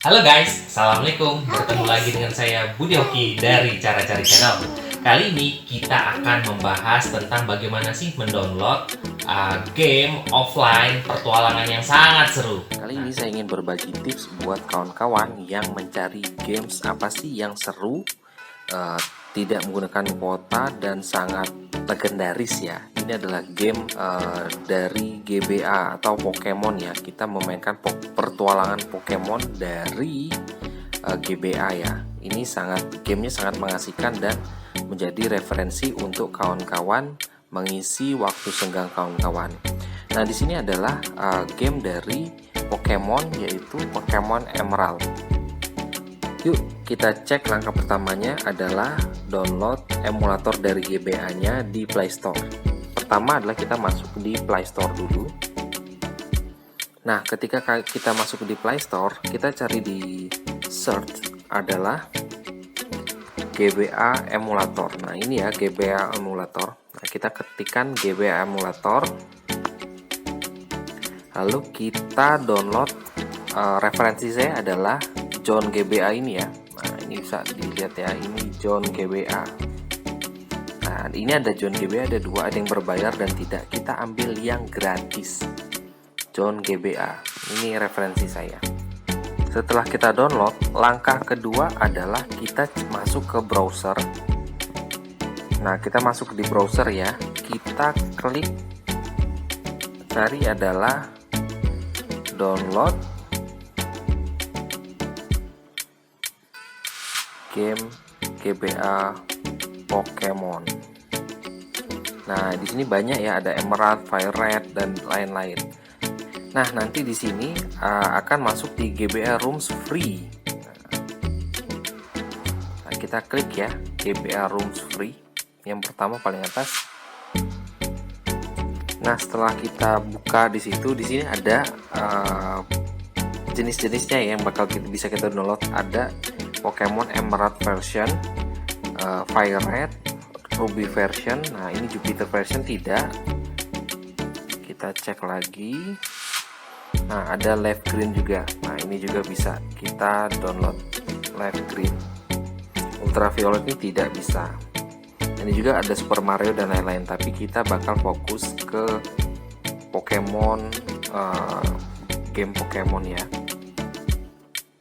Halo guys, Assalamualaikum. Bertemu lagi dengan saya Budi Hoki dari Cara Cari Channel. Kali ini kita akan membahas tentang bagaimana sih mendownload game offline petualangan yang sangat seru. Kali ini saya ingin berbagi tips buat kawan-kawan yang mencari games apa sih yang seru, tidak menggunakan kuota dan sangat legendaris ya. Ini adalah game dari GBA atau Pokemon ya. Kita memainkan pertualangan Pokemon dari GBA ya. Ini gamenya sangat mengasihkan dan menjadi referensi untuk kawan-kawan mengisi waktu senggang kawan-kawan. Nah, di sini adalah game dari Pokemon, yaitu Pokemon Emerald. Yuk kita cek. Langkah pertamanya adalah download emulator dari GBA-nya di Play Store. Pertama adalah kita masuk di Play Store dulu. Nah, ketika kita masuk di Play Store, kita cari di search adalah GBA emulator. Nah, ini ya GBA emulator. Nah, kita ketikkan GBA emulator. Lalu kita download. Referensi saya adalah John GBA ini ya. Nah, ini bisa dilihat ya, ini John GBA. Nah, ini ada John GBA, ada dua, ada yang berbayar dan tidak. Kita ambil yang gratis, John GBA. Ini referensi saya. Setelah kita download, langkah kedua adalah kita masuk ke browser. Nah, kita masuk di browser ya. Kita klik, cari adalah download game GBA Pokemon. Nah, di sini banyak ya, ada Emerald, Fire Red dan lain-lain. Nah, nanti di sini akan masuk di GBA Rooms Free. Nah, kita klik ya, GBA Rooms Free. Yang pertama paling atas. Nah, setelah kita buka di sini ada jenis-jenisnya yang bakal bisa kita download. Ada Pokemon Emerald version, Fire Red, Ruby version. Nah, ini Jupiter version tidak. Kita cek lagi. Nah, ada Leaf Green juga. Nah, ini juga bisa kita download, Leaf Green. Ultraviolet ini tidak bisa. Ini juga ada Super Mario dan lain-lain, tapi kita bakal fokus ke Pokemon, game Pokemon ya.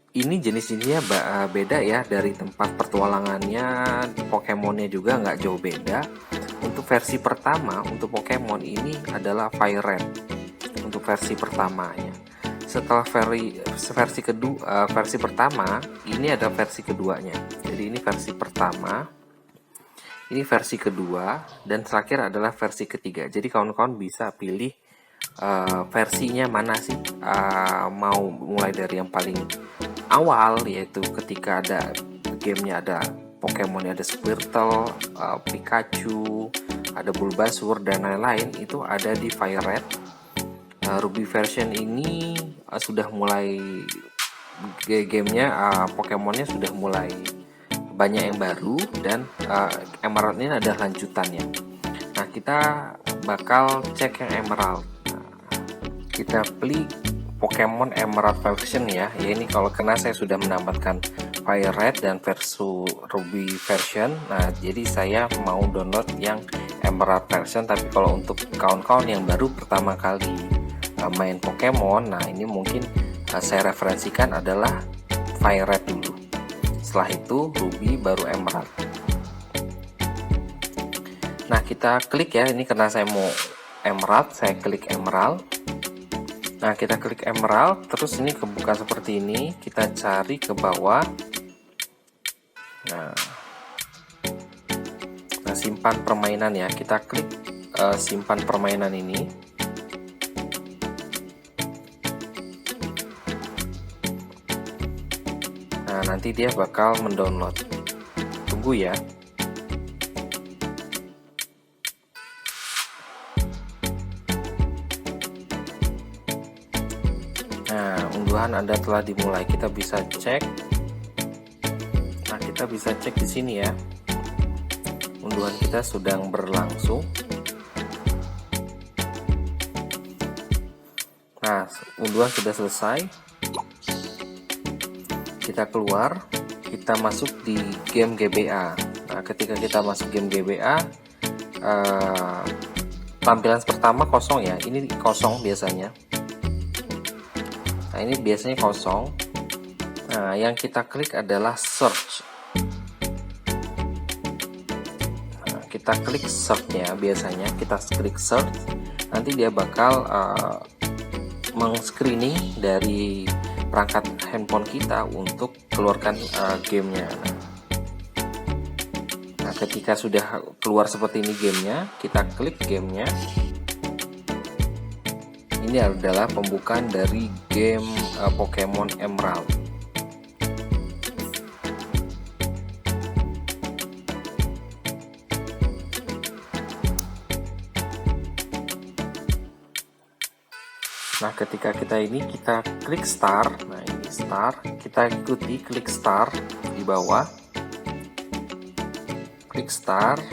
Ini jenis-jenisnya beda ya, dari tempat pertualangannya, Pokemonnya juga nggak jauh beda. Untuk versi pertama untuk Pokemon ini adalah Fire Red untuk versi pertamanya. Setelah versi kedua, versi pertama ini ada versi keduanya. Jadi ini versi pertama, ini versi kedua, dan terakhir adalah versi ketiga. Jadi kawan-kawan bisa pilih versinya mana sih, mau mulai dari yang paling awal, yaitu ketika ada gamenya, ada Pokemon, ada Squirtle, Pikachu, ada Bulbasaur dan lain-lain, itu ada di Fire Red. Ruby version ini sudah mulai gamenya, Pokemonnya sudah mulai banyak yang baru, dan Emerald ini ada lanjutannya. Nah, kita bakal cek yang Emerald. Kita pilih Pokemon Emerald version ya. Ya, ini kalau kena saya sudah mendapatkan Fire Red dan versus Ruby version. Nah, jadi saya mau download yang Emerald version. Tapi kalau untuk kawan-kawan yang baru pertama kali main Pokemon, nah ini mungkin saya referensikan adalah Fire Red dulu. Setelah itu Ruby, baru Emerald. Nah, kita klik ya. Ini karena saya mau Emerald, saya klik Emerald. Nah, kita klik Emerald, terus ini kebuka seperti ini. Kita cari ke bawah. Nah, simpan permainan ya. Kita klik simpan permainan ini. Nah, nanti dia bakal mendownload. Tunggu ya. Nah, unggahan Anda telah dimulai. Kita bisa cek. Nah, kita bisa cek di sini ya. Unduhan kita sedang berlangsung. Nah, unduhan sudah selesai. kita keluar, kita masuk di game GBA. Nah, ketika kita masuk game GBA, tampilan pertama kosong ya, ini kosong biasanya. Nah, ini biasanya kosong. Nah, yang kita klik adalah search. Nah, kita klik search-nya, biasanya kita klik search, nanti dia bakal meng-screening dari perangkat handphone kita untuk keluarkan gamenya. Nah, ketika sudah keluar seperti ini gamenya, kita klik gamenya. Ini adalah pembukaan dari game Pokemon Emerald. Nah, ketika kita klik start. Nah, ini start, kita ikuti klik start di bawah. Klik start.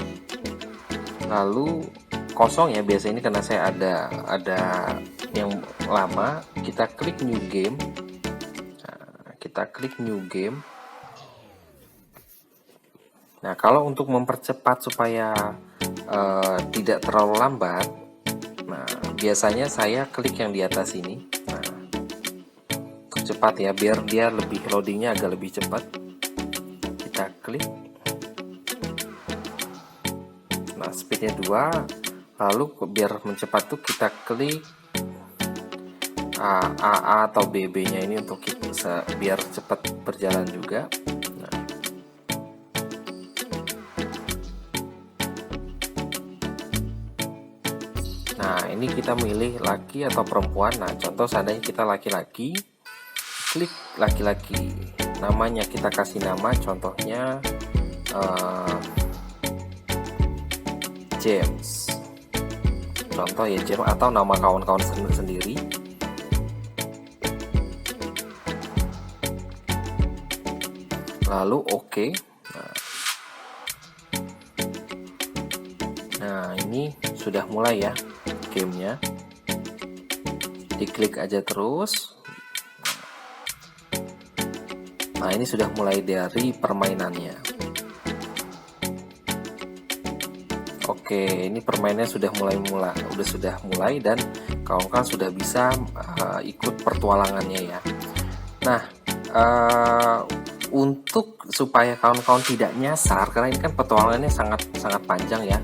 Lalu kosong ya, biasa ini karena saya ada yang lama, kita klik new game. Nah, kita klik new game. Nah, kalau untuk mempercepat supaya tidak terlalu lambat, nah biasanya saya klik yang di atas ini. Nah, untuk cepat ya, biar dia lebih loadingnya agak lebih cepat. Kita klik. Nah, speednya 2. Lalu biar mencepat tuh kita klik AA atau BB nya ini untuk kita biar cepat berjalan juga. Nah, ini kita milih laki atau perempuan. Nah, contoh seandainya kita laki-laki, klik laki-laki. Namanya kita kasih nama, contohnya James. Contoh ya James, atau nama kawan-kawan sendiri. Lalu oke. Nah, ini sudah mulai ya gamenya. Diklik aja terus. Nah, ini sudah mulai dari permainannya. Oke, ini permainannya sudah mulai dan kawan-kawan sudah bisa ikut pertualangannya ya. Nah, untuk supaya kawan-kawan tidak nyasar, karena ini kan petualangannya sangat panjang ya.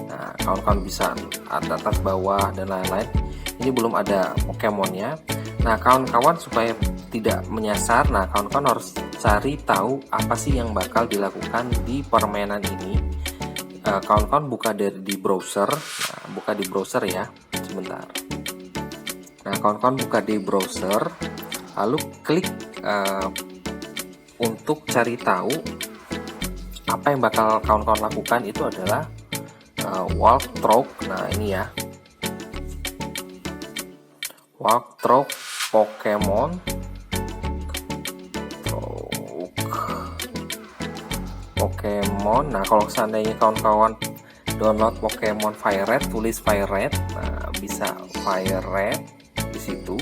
Nah, kawan-kawan bisa atas bawah dan lain-lain. Ini belum ada Pokemonnya. Nah, kawan-kawan supaya tidak menyasar, nah kawan-kawan harus cari tahu apa sih yang bakal dilakukan di permainan ini. Kawan-kawan buka di browser. Nah, buka di browser ya, sebentar. Nah, kawan-kawan buka di browser, lalu klik untuk cari tahu apa yang bakal kawan-kawan lakukan. Itu adalah walkthrough. Nah, ini ya, walkthrough Pokemon. Nah, kalau seandainya kawan-kawan download Pokemon Fire Red, tulis Fire Red. Nah, bisa Fire Red di situ.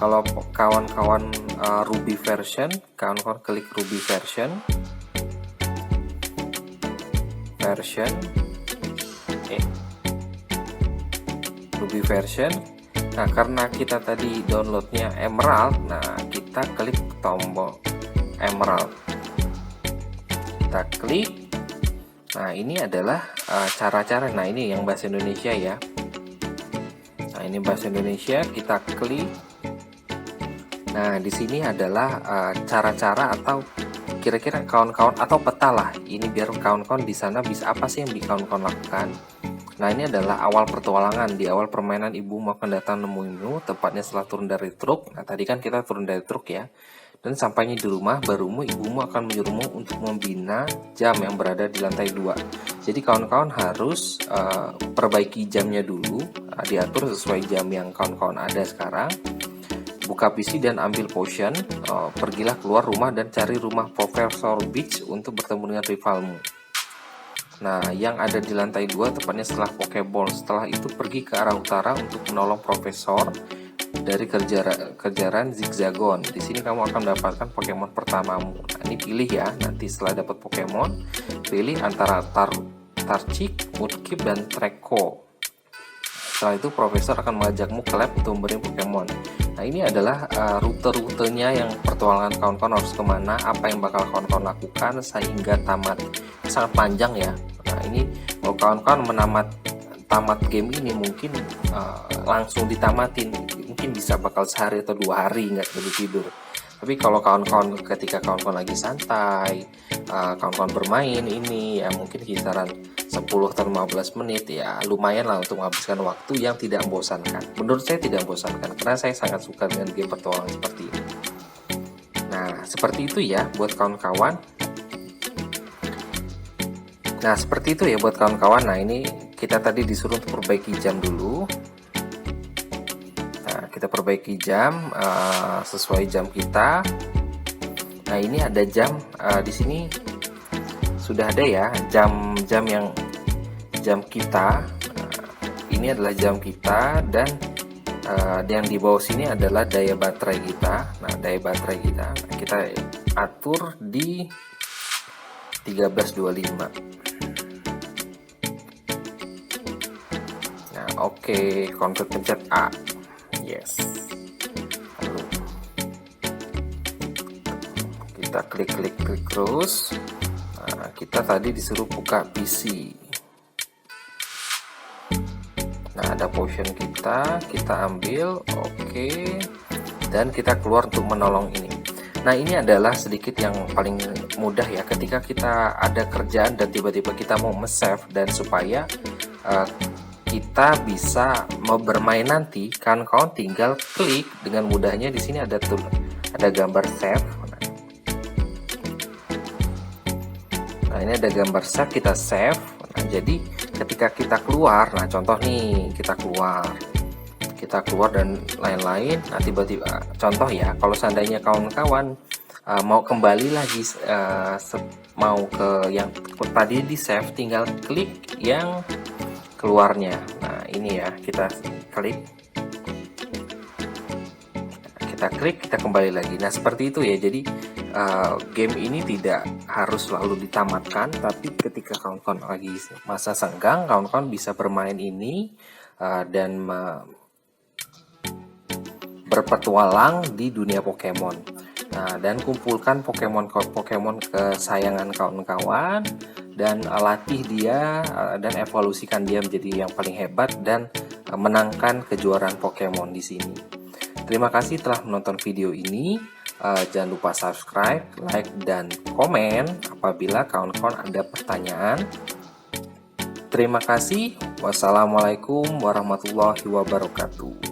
Kalau kawan-kawan Ruby version, kawan-kawan klik Ruby version. Ruby version. Nah, karena kita tadi downloadnya Emerald, nah kita klik tombol Emerald. Kita klik. Nah, ini adalah cara-cara. Nah, ini yang bahasa Indonesia ya. Nah, ini bahasa Indonesia, kita klik. Nah, di sini adalah cara-cara atau kira-kira kawan-kawan atau peta lah. Ini biar kawan-kawan di sana bisa apa sih yang kawan-kawan lakukan. Nah, ini adalah awal pertualangan. Di awal permainan ibu mau akan datang nemuinmu, tepatnya setelah turun dari truk. Nah, tadi kan kita turun dari truk ya. Dan sampainya di rumah, barumu ibumu akan menyuruhmu untuk membina jam yang berada di lantai 2. Jadi kawan-kawan harus perbaiki jamnya dulu, diatur sesuai jam yang kawan-kawan ada sekarang. Buka PC dan ambil potion. Pergilah keluar rumah dan cari rumah Profesor Beach untuk bertemu dengan rivalmu. Nah, yang ada di lantai 2 tepatnya setelah Pokeball. Setelah itu pergi ke arah utara untuk menolong Profesor. dari kejaran Zigzagoon. Di sini kamu akan mendapatkan Pokemon pertamamu. Nah, ini pilih ya. Nanti setelah dapat Pokemon, pilih antara Torchic, Mudkip, dan Treecko. Setelah itu Profesor akan mengajakmu ke lab untuk memberi Pokemon. Nah, ini adalah rute-rutenya yang pertualangan kawan-kawan harus kemana, apa yang bakal kawan-kawan lakukan sehingga tamat. Sangat panjang ya. Nah, ini kalau kawan-kawan tamat game ini mungkin langsung ditamatin, mungkin bisa bakal sehari atau 2 hari nggak tidur. Tapi kalau ketika kawan-kawan lagi santai, kawan-kawan bermain ini ya mungkin kisaran 10 atau 15 menit ya lumayan lah untuk menghabiskan waktu yang tidak membosankan. Menurut saya tidak membosankan karena saya sangat suka dengan game petualangan seperti ini. Nah, seperti itu ya buat kawan-kawan. Nah, ini kita tadi disuruh untuk perbaiki jam dulu. Nah, kita perbaiki jam sesuai jam kita. Nah, ini ada jam di sini sudah ada ya jam kita. Ini adalah jam kita dan yang di bawah sini adalah daya baterai kita. Nah, daya baterai kita kita atur di 1325. Nah, oke, convert pencet A. Yes. Lalu kita klik terus. Nah, kita tadi disuruh buka PC. Nah, ada potion kita ambil, oke, dan kita keluar untuk menolong ini. Nah, ini adalah sedikit yang paling mudah ya ketika kita ada kerjaan dan tiba-tiba kita mau save dan supaya kita bisa mau bermain nanti, kan kawan tinggal klik dengan mudahnya. Di sini ada gambar save. Nah, ini ada gambar save, kita save. Nah, jadi ketika kita keluar, nah contoh nih kita keluar dan lain-lain. Nah, tiba-tiba contoh ya, kalau seandainya kawan-kawan mau kembali lagi mau ke yang tadi di save, tinggal klik yang keluarnya. Nah, ini ya, kita klik, kita kembali lagi. Nah, seperti itu ya. Jadi game ini tidak harus selalu ditamatkan, tapi ketika kawan-kawan lagi masa senggang, kawan-kawan bisa bermain ini dan berpetualang di dunia Pokemon. Nah, dan kumpulkan Pokemon kesayangan kawan-kawan dan latih dia dan evolusikan dia menjadi yang paling hebat dan menangkan kejuaraan Pokemon di sini. Terima kasih telah menonton video ini. Jangan lupa subscribe, like, dan komen apabila kawan-kawan ada pertanyaan. Terima kasih. Wassalamualaikum warahmatullahi wabarakatuh.